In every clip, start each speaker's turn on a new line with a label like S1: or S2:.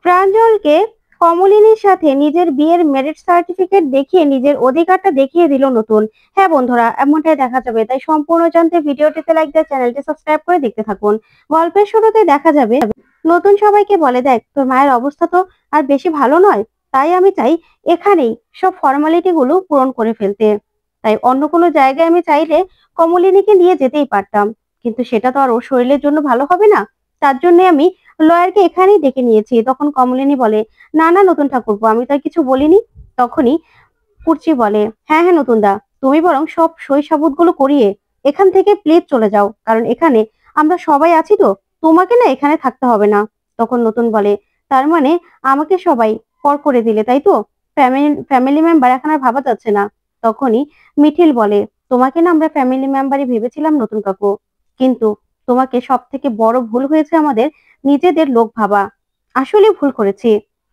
S1: প্রাঞ্জলকে কমলিনীর সাথে নিজের বিয়ের মেরিট সার্টিফিকেট দেখিয়ে নিজের অধিকারটা দেখিয়ে দিল নতুন। হ্যাঁ বন্ধুরা, এমনটাই দেখা যাবে, তাই সম্পূর্ণ জানতে ভিডিওটিতে লাইক দিয়ে চ্যানেলটি সাবস্ক্রাইব করে দেখতে থাকুন। গল্পের শুরুতে দেখা যাবে নতুন সবাইকে বলে, দেখ তোর মায়ের অবস্থা তো আর বেশি ভালো নয়, তাই আমি চাই এখানেই সব ফর্মালিটি গুলো পূরণ করে ফেলতে। তাই অন্য কোনো জায়গায় আমি চাইলে কমলিনীকে নিয়ে যেতেই পারতাম, কিন্তু সেটা তো আর ওর শরীরের জন্য ভালো হবে না। তার জন্য আমি লয়ারকে এখানেই ডেকে নিয়েছি। তখন কমলিনী বলে, না না নতুন ঠাকুরপো, আমি তো আর কিছু বলিনি। তখনই কুর্চি বলে, হ্যাঁ হ্যাঁ নতুন দা, তুমি বরং সব সই সাবুত গুলো করিয়ে এখান থেকে প্লিজ চলে যাও, কারণ এখানে আমরা সবাই আছি তো, তোমাকে না এখানে থাকতে হবে না। তখন নতুন বলে, তার মানে আমাকে সবাই পর করে দিলে তাই তো? ফ্যামিলি মেম্বার এখন আর ভাবা যাচ্ছে না। তখনই মিঠিল বলে, তোমাকে না আমরা ফ্যামিলি মেম্বারই ভেবেছিলাম নতুন কাকু, কিন্তু তোমাকে সব থেকে বড় ভুল হয়েছে আমাদের নিজেদের লোক ভাবা। আসলে ভুল করেছি,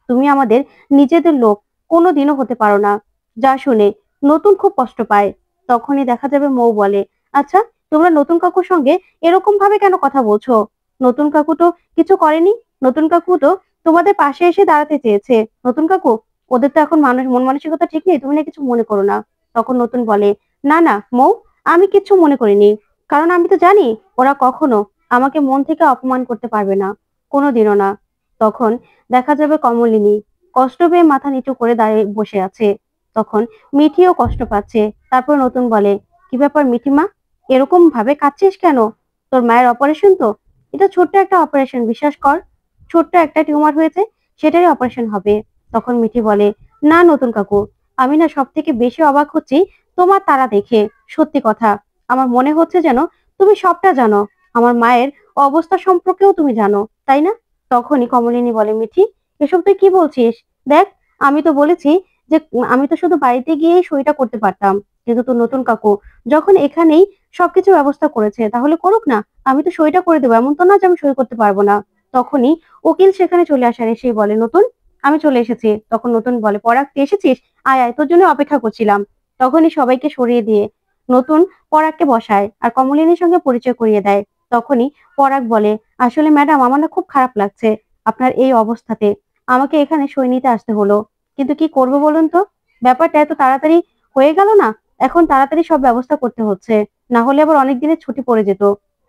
S1: তুমি আমাদের নিজেদের লোক কোনোদিনও হতে পারো না। যা শুনে নতুন খুব কষ্ট পায়। তখনই দেখা যাবে মৌ বলে, আচ্ছা তোমরা নতুন কাকুর সঙ্গে এরকম ভাবে কেন কথা বলছো? নতুন কাকু তো কিছু করেনি। নতুন কাকু তো তোমাদের পাশে এসে দাঁড়াতে চেয়েছে। নতুন কাকু, ওদের তো এখন মানুষ মন মানসিকতা ঠিক নেই, তুমি না কিছু মনে করো না। তখন নতুন বলে, না না মৌ, আমি কিচ্ছু মনে করিনি, কারণ আমি তো জানি ওরা কখনো আমাকে মন থেকে অপমান করতে পারবে না, কোনোদিনও না। তখন দেখা যাবে কমলিনী কষ্ট পেয়ে মাথা নিচু করে দাঁড়িয়ে বসে আছে। তখন মিঠিও কষ্ট পাচ্ছে। তারপর নতুন বলে, কি ব্যাপার মিঠিমা, এরকম ভাবে কাঁদছিস কেন? তোর মায়ের অপারেশন তো, এটা ছোট্ট একটা অপারেশন, বিশ্বাস কর। ছোট্ট একটা টিউমার হয়েছে, সেটারই অপারেশন হবে। তখন মিঠি বলে, না নতুন কাকু, আমি না সব থেকে বেশি অবাক হচ্ছি তোমার তারা দেখে। সত্যি কথা, আমার মনে হচ্ছে যেন তুমি সবটা জানো, আমার মায়ের অবস্থা সম্পর্কেও তুমি জানো, তাই না? তখনই কমলিনী বলে, মিঠি এসব তুই কি বলছিস? দেখ, আমি তো বলেছি যে আমি তো শুধু বাড়িতে গিয়েই সইটা করতে পারতাম, কিন্তু তোর নতুন কাকু যখন এখানেই সবকিছু ব্যবস্থা করেছে, তাহলে করুক না, আমি তো সইটা করে দেবো, এমন তো না যে আমি সই করতে পারবো না। তখনই উকিল সেখানে চলে আসার এসেই বলে, নতুন আমি চলে এসেছি। তখন নতুন বলে, পরাগ তুই এসেছিস, আয় আয়, তোর জন্য অপেক্ষা করছিলাম। তখনই সবাইকে সরিয়ে দিয়ে নতুন পরাগকে বসায় আর কমলিনীর সঙ্গে পরিচয় করিয়ে দেয়। তখনই পরাগ বলে, আসলে ম্যাডাম আমার না খুব খারাপ লাগছে আপনার এই অবস্থাতে, আমাকে এখানে সই নিতে আসতে হলো, কিন্তু কি করব বলুন তো, ব্যাপারটা এত তাড়াতাড়ি হয়ে গেল না, এখন তাড়াতাড়ি সব ব্যবস্থা করতে হচ্ছে, না হলে আবার অনেক দিনের ছুটি পড়ে যেত,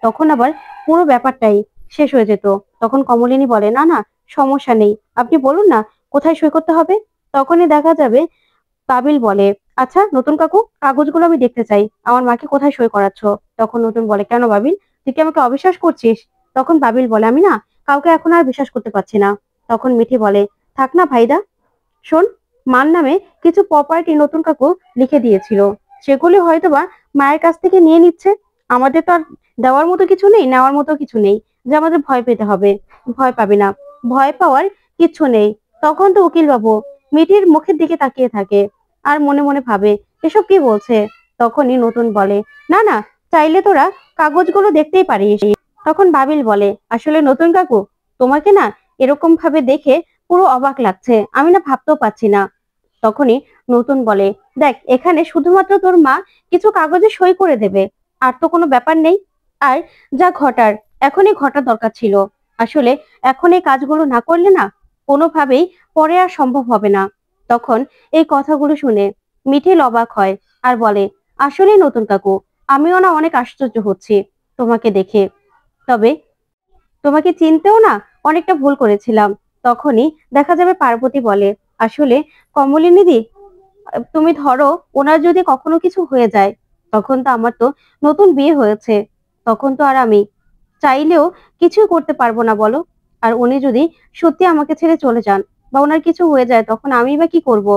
S1: তখন আবার পুরো ব্যাপারটাই শেষ হয়ে যেত। তখন কমলিনী বলে, না না সমস্যা নেই, আপনি বলুন না কোথায় সই করতে হবে। তখনই দেখা যাবে কাবিল বলে, আচ্ছা নতুন কাকু, কাগজগুলো আমি দেখতে চাই, আমার মাকে কোথায় সই করাচ্ছ? তখন নতুন বলে, কেন বাবিল, তুই কি আমাকে অবিশ্বাস করছিস? তখন বাবিল বলে, আমি না কাউকে এখন আর বিশ্বাস করতে পারছি না। তখন মিঠি বলে, থাক না ভাইদা, শোন, মার নামে কিছু প্রপার্টি নতুন কাকু লিখে দিয়েছিল, সেগুলি হয়তোবা মায়ের কাছ থেকে নিয়ে নিচ্ছে। আমাদের তো আর দেওয়ার মতো কিছু নেই, নেওয়ার মতো কিছু নেই যে আমাদের ভয় পেতে হবে। ভয় পাবি না, ভয় পাওয়ার কিচ্ছু নেই। তখন তো উকিল বাবু মিঠির মুখের দিকে তাকিয়ে থাকে আর মনে মনে ভাবে, এসব কি বলছে। তখনই নতুন বলে, না না, চাইলে তোরা কাগজগুলো দেখতেই পারিস। তখন বাবিল বলে, আসলে নতুন কাকু, তোমাকে না এরকম ভাবে দেখে পুরো অবাক লাগছে, আমি না ভাবতেও পারছি না। তখনই নতুন বলে, দেখ এখানে শুধুমাত্র তোর মা কিছু কাগজে সই করে দেবে, আর তো কোনো ব্যাপার নেই। আর যা ঘটার এখনই ঘটার দরকার ছিল। আসলে এখন এই কাজগুলো না করলে না কোনোভাবেই পরে আর সম্ভব হবে না। তখন এই কথাগুলো শুনে মিঠিল অবাক হয় আর বলে, আসলে নতুন কাকু, আমিও না অনেক আশ্চর্য হচ্ছি তোমাকে দেখে, তবে তোমাকে চিনতেও না অনেকটা ভুল করেছিলাম। তখনই দেখা যাবে পার্বতী বলে, আসলে কমলিনীদি, তুমি ধরো ওনার যদি কখনো কিছু হয়ে যায়, তখন তো আমার তো নতুন বিয়ে হয়েছে, তখন তো আর আমি চাইলেও কিছুই করতে পারবো না বলো। আর উনি যদি সত্যি আমাকে ছেড়ে চলে যান বা ওনার কিছু হয়ে যায়, তখন আমি বা কি করব?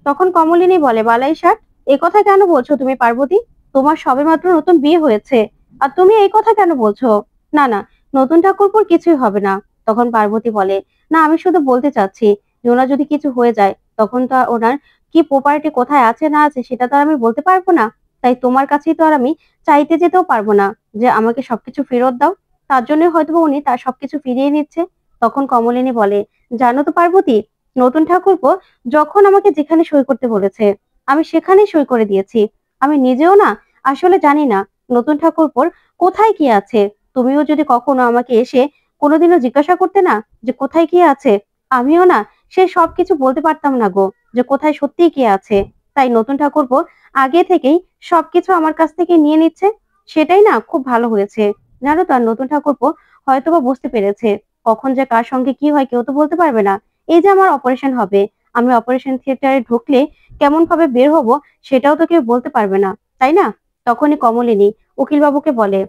S1: তখন কমলিনী বলে, বালাই ষাট, এ কথা কেন বলছো তুমি পার্বতী? তোমার সবেমাত্র নতুন বিয়ে হয়েছে আর তুমি এই কথা কেন বলছো? না না, নতুন ঠাকুরপুর কিছুই হবে না। তখন পার্বতী বলে, না আমি শুধু বলতে চাচ্ছি যে ওনার যদি কিছু হয়ে যায়, তখন তো আর ওনার কি প্রপার্টি কোথায় আছে না আছে সেটা তো আর আমি বলতে পারবো না। তাই তোমার কাছেই তো আর আমি চাইতে যেতেও পারবো না যে আমাকে সবকিছু ফেরত দাও। তার জন্য হয়তো উনি তার সবকিছু ফিরিয়ে নিচ্ছে। তখন কমলিনী বলে, জানো তো পার্বতী, নতুন ঠাকুরপো যখন আমাকে যেখানে সই করতে বলেছে আমি সেখানেই সই করে দিয়েছি। আমি নিজেও না আসলে জানি না নতুন ঠাকুরপোর কোথায় কি আছে। তুমিও যদি কখনো আমাকে এসে কোনোদিনও জিজ্ঞাসা করতে না যে কোথায় কি আছে, আমিও না সে সবকিছু বলতে পারতাম না গো, যে কোথায় সত্যিই কে আছে। তাই নতুন ঠাকুরপো আগে থেকেই সবকিছু আমার কাছ থেকে নিয়ে নিচ্ছে, সেটাই না খুব ভালো হয়েছে। জানো তো, আর নতুন ঠাকুরপো হয়তোবা বুঝতে পেরেছে কখন যে কার সঙ্গে কি হয় কেউ তো বলতে পারবে না। এই যে আমার অপারেশন হবে, আমি অপারেশন থিয়েটারে ঢুকলে কেমন ভাবে বের হব সেটাও তো কেউ বলতে পারবে না, তাই না? তখনই কমলিনী উকিল বাবুকে বলে,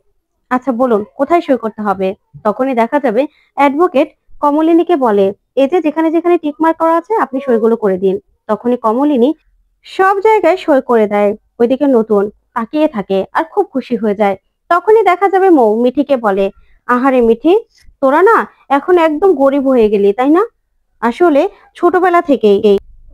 S1: আচ্ছা বলুন কোথায় সই করতে হবে। তখনই দেখা যাবে অ্যাডভোকেট কমলিনীকে বলে, এই যে যেখানে যেখানে টিক মার্ক করা আছে আপনি সইগুলো করে দিন। তখনই কমলিনী সব জায়গায় সই করে দেয়। ওইদিকে নতুন তাকিয়ে থাকে আর খুব খুশি হয়ে যায়। তখনই দেখা যাবে মৌ মিঠিকে বলে, আহারে মিঠি, তোরা না এখন একদম গরিব হয়ে গেলি তাই না? আসলে ছোটবেলা থেকেই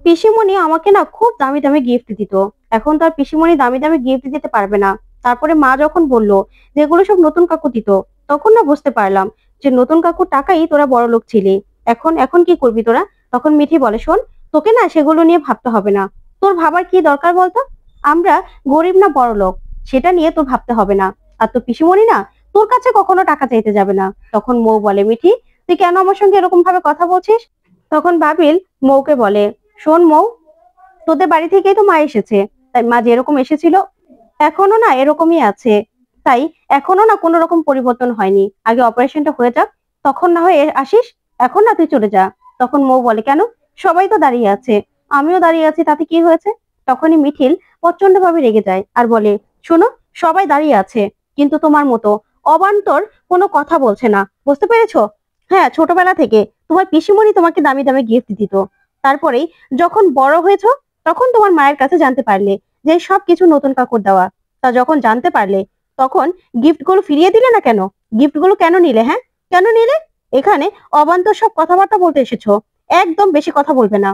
S1: পিসিমণি আমাকে না খুব দামি দামি গিফট দিত, এখন তো আর পিসিমণি দামি দামি গিফট দিতে পারবে না। তারপরে মা যখন বলল যেগুলো সব নতুন কাকু দিত, তখন না বুঝতে পারলাম যে নতুন কাকুর টাকাই তোরা বড় লোক ছিলি। এখন এখন কি করবি তোরা? তখন মিঠি বলে, শোন, তোকে না সেগুলো নিয়ে ভাবতে হবে না। তোর ভাবার কি দরকার বলতো? আমরা গরিব না বড় লোক সেটা নিয়ে তোর ভাবতে হবে না। আর তোর পিসিমণি না তোর কাছে কখনো টাকা চাইতে যাবে না। তখন মৌ বলে, মিঠি তুই কেন আমার সঙ্গে এরকম ভাবে কথা বলছিস? তখন বাবিল মৌকে বলে, শোন মৌ, তোদের বাড়ি থেকেই তো মা এসেছে, তাই মা যেরকম এসেছিল এখনো না এরকমই আছে। তাই এখনো না কোনো রকম পরিবর্তন হয়নি। আগে অপারেশনটা হয়ে যাক, তখন না হয় আসিস, এখন না তুই চলে যা। তখন মৌ বলে, কেন? সবাই তো দাঁড়িয়ে আছে, আমিও দাঁড়িয়ে আছি, তাতে কি হয়েছে? তখনই মিঠিল প্রচন্ড ভাবে রেগে যায় আর বলে, শোনো, সবাই দাঁড়িয়ে আছে কিন্তু তোমার মতো অবান্তর কোনো কথা বলছে না, বুঝতে পেরেছো? হ্যাঁ, ছোটবেলা থেকে তোমার পিসিমণি তোমাকে দামি দামি গিফট দিত, তারপরেই যখন বড় হয়েছো তখন তোমার মায়ের কাছে জানতে পারলে যে সব কিছু নতুন কাকুর দেওয়া। তা যখন জানতে পারলে তখন গিফট গুলো ফিরিয়ে দিলে না কেন? গিফট গুলো কেন নিলে? হ্যাঁ, কেন নিলে? এখানে অবান্তর সব কথাবার্তা বলতে এসেছো, একদম বেশি কথা বলবে না।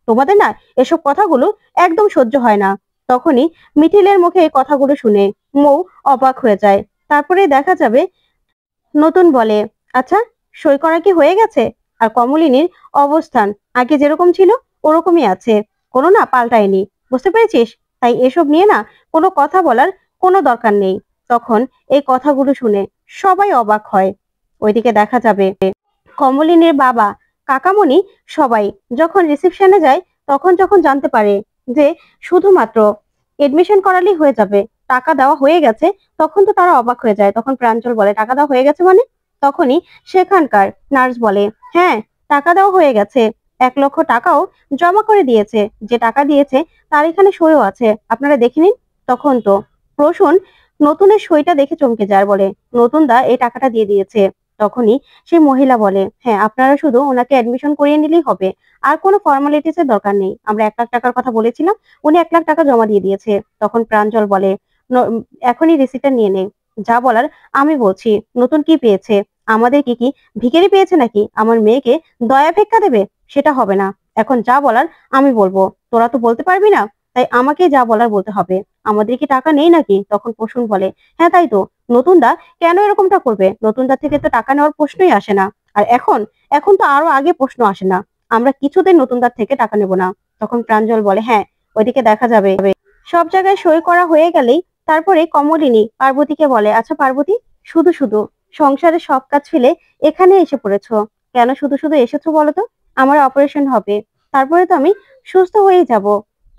S1: তোমাদের না এসব কথাগুলো একদম সহ্য হয় না। তখনই মিঠিলের মুখে এই কথাগুলো শুনে মৌ অবাক হয়ে যায়। তারপরে দেখা যাবে নতুন বলে, আচ্ছা সই করা কি হয়ে গেছে? আর কমলিনীর অবস্থান আগে যেরকম ছিল ওরকমই আছে, কোনো না পাল্টায়নি, বুঝতে পেরেছিস? তাই এসব নিয়ে না কোনো কথা বলার কোনো দরকার নেই। তখন এই কথাগুলো শুনে সবাই অবাক হয়। ওইদিকে দেখা যাবে কমলিনীর বাবা, কাকামণি সবাই যখন রিসেপশনে যায় তখন যখন জানতে পারে যে শুধুমাত্র এডমিশন করালেই হয়ে যাবে, টাকা দেওয়া হয়ে গেছে, তখন তো তারা অবাক হয়ে যায়। তখন প্রাঞ্জল বলে, টাকা দেওয়া হয়ে গেছে মানে? তখনই সেখানকার নার্স বলে, হ্যাঁ টাকা দেওয়া হয়ে গেছে, 1 লক্ষ টাকাও জমা করে দিয়েছে, যে টাকা দিয়েছে তার এখানে সইও আছে, আপনারা দেখে নিন। তখন তো প্রসূন নতুনের সইটা দেখে চমকে যায়, বলে, নতুন দা এই টাকাটা দিয়ে দিয়েছে। তখনই সেই মহিলা বলে, হ্যাঁ আপনারা শুধু ওনাকে অ্যাডমিশন করিয়ে নিলেই হবে, আর কোনো ফর্মালিটিস এর দরকার নেই। আমরা 1 লাখ টাকার কথা বলেছিলাম, উনি 1 লাখ টাকা জমা দিয়ে দিয়েছে। তখন প্রাঞ্জল বলে, এখনই রিসিটটা নিয়ে নে, যা বলার আমি বলছি। নতুন কি পেয়েছে? আমাদের কি ভিখারি পেয়েছে নাকি আমার মেয়েকে দয়া ভিক্ষা দেবে? সেটা হবে না। এখন যা বলার আমি বলবো, তোরা তো বলতে পারবি না, তাই আমাকে যা বলার বলতে হবে। আমাদের কি টাকা নেই নাকি? তখন প্রসূন বলে, হ্যাঁ তাই তো, নতুন দা কেন এরকমটা করবে? নতুন দা থেকে তো টাকা নেওয়ার প্রশ্নই আসে না। আর এখন এখন তো আরো আগে প্রশ্ন আসে না, আমরা কিছুতেই নতুন দার থেকে টাকা নেব না। তখন প্রাঞ্জল বলে, হ্যাঁ ওইদিকে দেখা যাবে সব জায়গায় সই করা হয়ে গেলেই তারপরে কমলিনী পার্বতীকে বলে, আচ্ছা পার্বতী, শুধু শুধু সংসারের সব কাজ ফেলে এখানে এসে পড়েছো কেন? শুধু শুধু এসেছো বলো তো? আমার অপারেশন হবে, তারপরে তো আমি সুস্থ হয়ে যাব,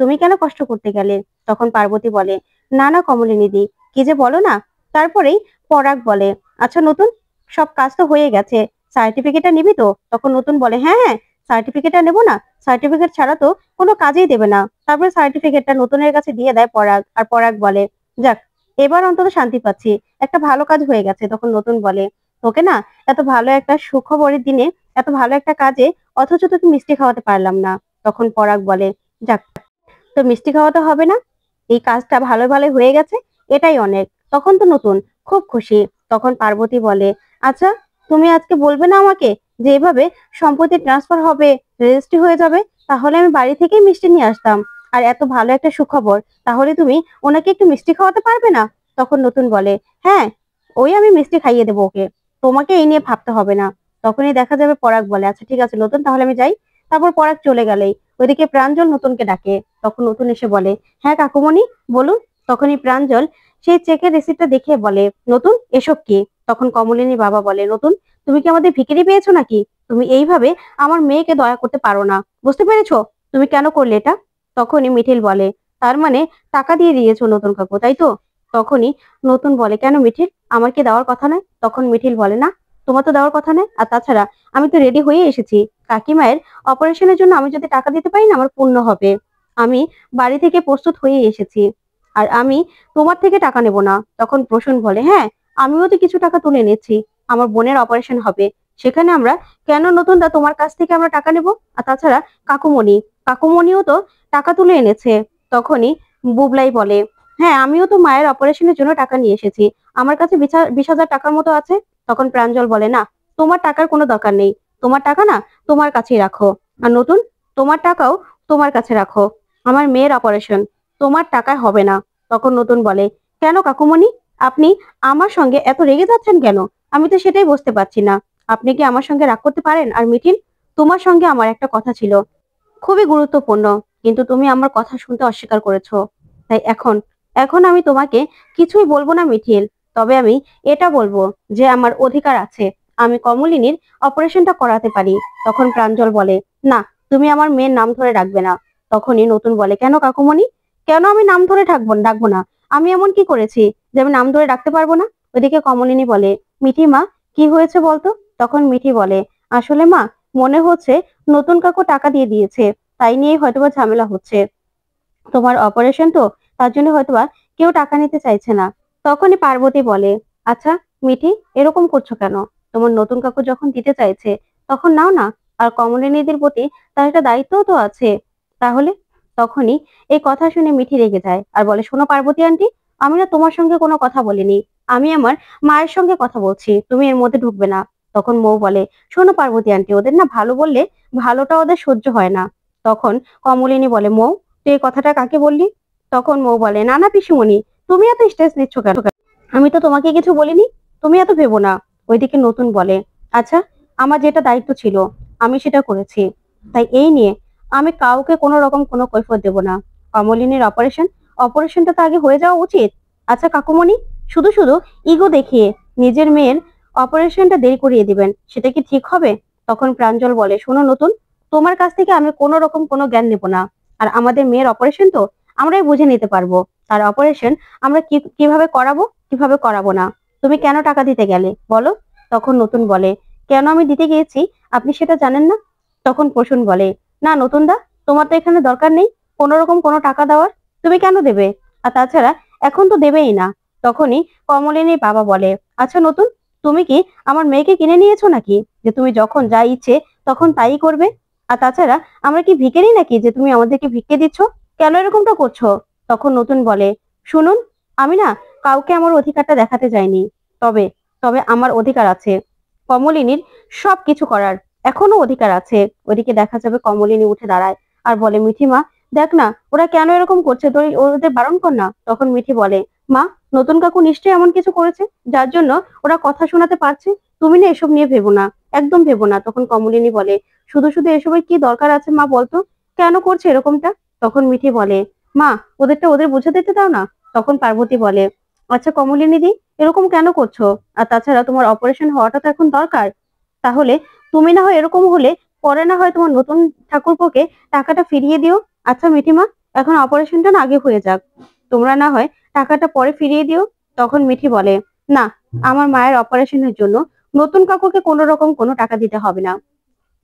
S1: তুমি কেন কষ্ট করতে গেলে? তখন পার্বতী বলে, না না কমলিনী দি, কি যে বলো না। তারপরেই পরাগ বলে, আচ্ছা নতুন, সব কাজ তো হয়ে গেছে, সার্টিফিকেটটা নিবি তো? তখন নতুন বলে, হ্যাঁ হ্যাঁ সার্টিফিকেটটা নেবো না, সার্টিফিকেট ছাড়া তো কোনো কাজেই দেবে না। তারপরে সার্টিফিকেটটা নতুনের কাছে দিয়ে দেয় পরাগ, আর পরাগ বলে, যাক এবার অন্তত শান্তি পাচ্ছি, একটা ভালো কাজ হয়ে গেছে। তখন নতুন বলে, তোকে না এত ভালো একটা সুখবরের দিনে এত ভালো একটা কাজে অথচ তোকে মিষ্টি খাওয়াতে পারলাম না। তখন পরাগ বলে, যাক, তো মিষ্টি খাওয়াতে হবে না, এই কাজটা ভালো ভালো হয়ে গেছে, এটাই অনেক। তখন তো নতুন খুব খুশি। তখন পার্বতী বলে, আচ্ছা তুমি আজকে বলবে না আমাকে যে এভাবে সম্পত্তি ট্রান্সফার হবে, রেজিস্ট্রি হয়ে যাবে, তাহলে আমি বাড়ি থেকেই মিষ্টি নিয়ে আসতাম। আর এত ভালো একটা সুখবর, তাহলে তুমি ওনাকে একটু মিষ্টি খাওয়াতে পারবে না? তখন নতুন বলে, হ্যাঁ ওই আমি মিষ্টি খাইয়ে দেবো ওকে, তোমাকে এই নিয়ে ভাবতে হবে না। তখনই দেখা যাবে পরাগ বলে, আচ্ছা ঠিক আছে নতুন, তাহলে আমি যাই। তারপর পরাগ চলে গেলেই ওইদিকে প্রাঞ্জল নতুনকে ডাকে। তখন নতুন এসে বলে, হ্যাঁ কাকুমণি বলুন। তখনই প্রাঞ্জল সেই চেকের রিসিপ্টটা দেখে বলে, নতুন এসব কি? তখন কমলিনীর বাবা বলে, নতুন তুমি কি আমাদের ভিখারি পেয়েছো নাকি? তুমি এইভাবে আমার মেয়েকে দয়া করতে পারো না, বুঝতে পেরেছো? তুমি কেন করলে এটা? তখনই মিঠিল বলে, তার মানে টাকা দিয়ে দিয়েছো নতুন কাকু, তাই তো? তখনই নতুন বলে, কেন মিঠিল, আমার কি দেওয়ার কথা নয়? তখন মিঠিল বলে, না, তোমার তো দেওয়ার কথা নয়। আর তাছাড়া আমি তো রেডি হয়ে এসেছি। কাকিমায়ের অপারেশনের জন্য আমি যদি টাকা দিতে পারি না, আমার পুণ্য হবে। আমি বাড়ি থেকে প্রস্তুত হয়ে এসেছি, আর আমি তোমার থেকে টাকা নেব না। তখন প্রসূন বলে, হ্যাঁ, আমিও তো কিছু টাকা তুলে নিচ্ছি, আমার বোনের অপারেশন হবে, সেখানে আমরা কেন নতুন দা তোমার কাছ থেকে আমরা টাকা নেব? আর তাছাড়া কাকুমণি, কাকুমণিও তো টাকা তুলে এনেছে। তখনই বুবলাই বলে, হ্যাঁ, আমিও তো মায়ের অপারেশনের জন্য টাকা নিয়ে এসেছি, আমার কাছে 20,000 টাকার মতো আছে। তখন প্রাঞ্জল বলে, না, তোমার টাকার কোনো দরকার নেই, তোমার টাকা না তোমার কাছেই রাখো। আর নতুন, তোমার টাকাও তোমার কাছে রাখো, আমার মেয়ের অপারেশন তোমার টাকায় হবে না। তখন নতুন বলে, কেন কাকুমণি, আপনি আমার সঙ্গে এত রেগে যাচ্ছেন কেন? আমি তো সেটাই বুঝতে পারছি না। আপনি কি আমার সঙ্গে রাগ করতে পারেন? আর মিঠিল, তোমার সঙ্গে আমার একটা কথা ছিল, খুবই গুরুত্বপূর্ণ, কিন্তু তুমি আমার কথা শুনতে অস্বীকার করেছো। তাই এখন এখন আমি তোমাকে কিছুই বলবো না মিঠিল, তবে আমি এটা বলবো যে আমার অধিকার আছে, আমি কমলিনীর অপারেশনটা করাতে পারি। তখন প্রাঞ্জল বলে, না, তুমি আমার মেয়ের নাম ধরে রাখবে না। তখনই নতুন বলে, কেন কাকুমণি, কেন আমি নাম ধরে ডাকবো না? আমি এমন কি করেছি যে আমি নাম ধরে ডাকতে পারবো না? ওইদিকে কমলিনী বলে, মিঠি মা, কি হয়েছে বলতো? তখন মিঠি বলে, আসলে মা, মনে হচ্ছে নতুন কাকু টাকা দিয়ে দিয়েছে, তাই নিয়ে হয়তোবা ঝামেলা হচ্ছে। তোমার অপারেশন তো, তার জন্য হয়তোবা কেউ টাকা নিতে চাইছে না। তখনই পার্বতী বলে, আচ্ছা মিঠি, এরকম করছো কেন? তোমার নতুন কাকু যখন দিতে চাইছে তখন নাও না, আর কমলিনীদের প্রতি তার একটা দায়িত্বও তো আছে। তাহলে তখনই এই কথা শুনে মিঠি রেগে যায় আর বলে, শোনো পার্বতী আন্টি, আমি না তোমার সঙ্গে কোনো কথা বলিনি, আমি আমার মায়ের সঙ্গে কথা বলছি, তুমি এর মধ্যে ঢুকবে না। তখন মৌ বলে, শোনো পার্বতী আন্টি, ওদের না ভালো বললে ভালোটা ওদের সহ্য হয় না। তখন কমলিনী বলে, মৌ, তুই এই কথাটা কাকে বললি? তখন মৌ বলে, না না পিসিমণি, তুমি এত স্ট্রেস নিচ্ছ কেন? আমি তো তোমাকে কিছু বলিনি, তুমি এত ভেবো না। ওইদিকে নতুন বলে, আচ্ছা, আমার যেটা দায়িত্ব ছিল আমি সেটা করেছি, তাই এই নিয়ে আমি কাউকে কোনো রকম কোনো কৈফিয়ত দেব না। কমলিনীর অপারেশনটা তো আগে হয়ে যাওয়া উচিত। আচ্ছা কাকুমণি, শুধু শুধু ইগো দেখিয়ে নিজের মেয়ের অপারেশনটা দেরি করিয়ে দিবেন, সেটা কি ঠিক হবে? তখন প্রাঞ্জল বলে, শোনো নতুন, তোমার কাছ থেকে আমি কোনো রকম কোনো জ্ঞান নেব না। আর আমাদের মেয়ের অপারেশন তো আমরাই বুঝে নিতে পারবো, তার অপারেশন আমরা কিভাবে করাবো কিভাবে করাবো না। তুমি কেন টাকা দিতে গেলে বলো? তখন নতুন বলে, কেন আমি দিতে গিয়েছি আপনি সেটা জানেন না? তখন প্রসূন বলে, না নতুন দা, তোমার তো এখানে দরকার নেই কোনো রকম কোনো টাকা দেওয়ার, তুমি কেন দেবে? আর তাছাড়া এখন তো দেবেই না। তখনই কমলিনীর বাবা বলে, আচ্ছা নতুন, তুমি কি আমার মেয়েকে কিনে নিয়েছো নাকি, যে তুমি যখন যা ইচ্ছে তখন তাই করবে? আর তাছাড়া আমরা কি ভিখারি নাকি যে তুমি আমাদেরকে ভিক্ষে দিচ্ছ? কেন এরকমটা করছো? তখন নতুন বলে, শুনুন, আমি না কাউকে আমার অধিকারটা দেখাতে যাইনি, তবে তবে আমার অধিকার আছে কমলিনীর সবকিছু করার, এখনো অধিকার আছে। ওদিকে দেখা যাবে কমলিনী উঠে দাঁড়ায় আর বলে, মিঠিমা, দেখ না ওরা কেন এরকম করছে, তুই ওদের বারণ কর না। তখন মিঠি বলে, মা, নতুন কাকু নিশ্চয়ই এমন কিছু করেছে যার জন্য ওরা কথা শোনাতে পারছে, তুমি না এসব নিয়ে ভেবো না, একদম ভেবো না। তখন কমলিনী বলে, শুধু শুধু এসবের কি দরকার আছে মা, বলতো কেন করছে এরকমটা? তখন মিঠি বলে, মা, ওদেরটা ওদের বুঝে দিতে দাও না। তখন পার্বতী বলে, আচ্ছা কমলিনী দি, এরকম কেন করছো? আর তাছাড়া তোমার অপারেশন হওয়াটা তো এখন দরকার, তাহলে তুমি না হয় এরকম হলে পরে না হয় তোমার নতুন ঠাকুরপোকে টাকাটা ফিরিয়ে দিও। আচ্ছা মিঠিমা, এখন অপারেশনটা না আগে হয়ে যাক, তোমরা না হয় টাকাটা পরে ফিরিয়ে দিও। তখন মিঠি বলে, না, আমার মায়ের অপারেশনের জন্য নতুন কাকুকে কোনো রকম কোনো টাকা দিতে হবে না।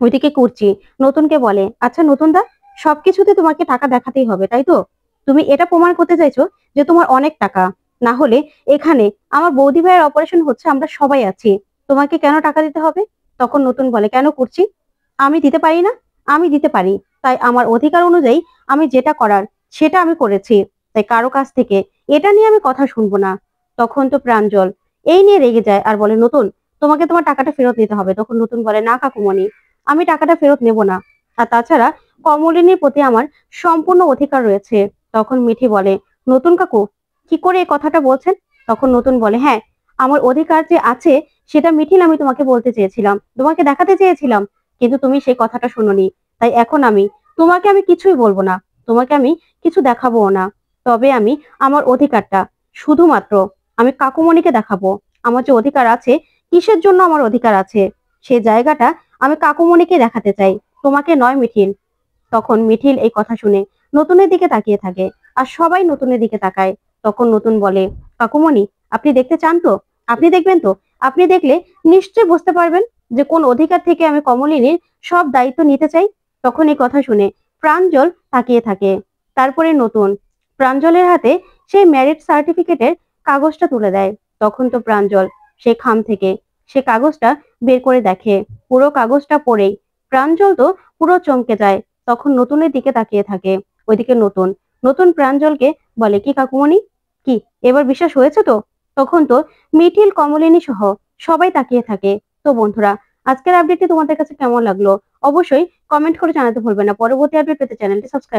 S1: ওইদিকে করছি নতুনকে বলে, আচ্ছা নতুন দা, সবকিছুতে তোমাকে টাকা দেখাতেই হবে তাই তো? তুমি এটা প্রমাণ করতে চাইছো যে তোমার অনেক টাকা, না হলে এখানে আমার বৌদি ভাইয়ের অপারেশন হচ্ছে, আমরা সবাই আছি, তোমাকে কেন টাকা দিতে হবে? তখন নতুন বলে, কেন করছি, আমি দিতে পারি না? আমি দিতে পারি, তাই আমার অধিকার অনুযায়ী আমি যেটা করার সেটা আমি করেছি, তাই কারো কাছ থেকে এটা নিয়ে আমি কথা শুনবো না। তখন তো প্রাঞ্জল এই নিয়ে রেগে যায় আর বলে, নতুন, তোমাকে তোমার টাকাটা ফেরত নিতে হবে। তখন নতুন বলে, না কাকুমণি, আমি টাকাটা ফেরত নেব না, আর তাছাড়া কমলিনীর প্রতি আমার সম্পূর্ণ অধিকার রয়েছে। তখন মিঠি বলে, নতুন কাকু, কি করে এই কথাটা বলছেন? তখন নতুন বলে, হ্যাঁ, আমার অধিকার যে আছে সেটা মিঠিল আমি তোমাকে বলতে চেয়েছিলাম, তোমাকে দেখাতে চেয়েছিলাম, কিন্তু তুমি সেই কথাটা শুনোনি, তাই এখন আমি কিছুই বলবো না, তোমাকে আমি কিছু দেখাবোও না, তবে আমি আমার অধিকারটা শুধুমাত্র আমি কাকুমণিকে দেখাবো। আমার যে অধিকার আছে, কিসের জন্য আমার অধিকার আছে, সেই জায়গাটা আমি কাকুমণিকে দেখাতে চাই, তোমাকে নয় মিঠিল। তখন মিঠিল এই কথা শুনে নতুনের দিকে তাকিয়ে থাকে, আর সবাই নতুনের দিকে তাকায়। তখন নতুন বলে, কাকুমণি আপনি দেখতে চান তো? আপনি দেখবেন তো? আপনি দেখলে নিশ্চয়ই বুঝতে পারবেন যে কোন অধিকার থেকে আমি কমলিনীর সব দায়িত্ব নিতে চাই। তখন এই কথা শুনে প্রাঞ্জল তাকিয়ে থাকে। তারপরে নতুন প্রাঞ্জলের হাতে সেই ম্যারেজ সার্টিফিকেটের কাগজটা তুলে দেয়। তখন তো প্রাঞ্জল সে খাম থেকে সে কাগজটা বের করে দেখে। পুরো কাগজটা পড়েই প্রাঞ্জল তো পুরো চমকে যায়। তখন নতুনের দিকে তাকিয়ে থাকে। ওইদিকে নতুন নতুন প্রাঞ্জলকে বলে, কি কাকুমণি, কি এবার বিশ্বাস হয়েছে তো? তখন তো মিঠিল, কমলিনী সহ সবাই তাকিয়ে থাকে। তো বন্ধুরা, আজকের আপডেটটি তোমাদের কাছে কেমন লাগলো অবশ্যই কমেন্ট করে জানাতে ভুলবে না। পরবর্তী আপডেট পেতে চ্যানেলটি সাবস্ক্রাইব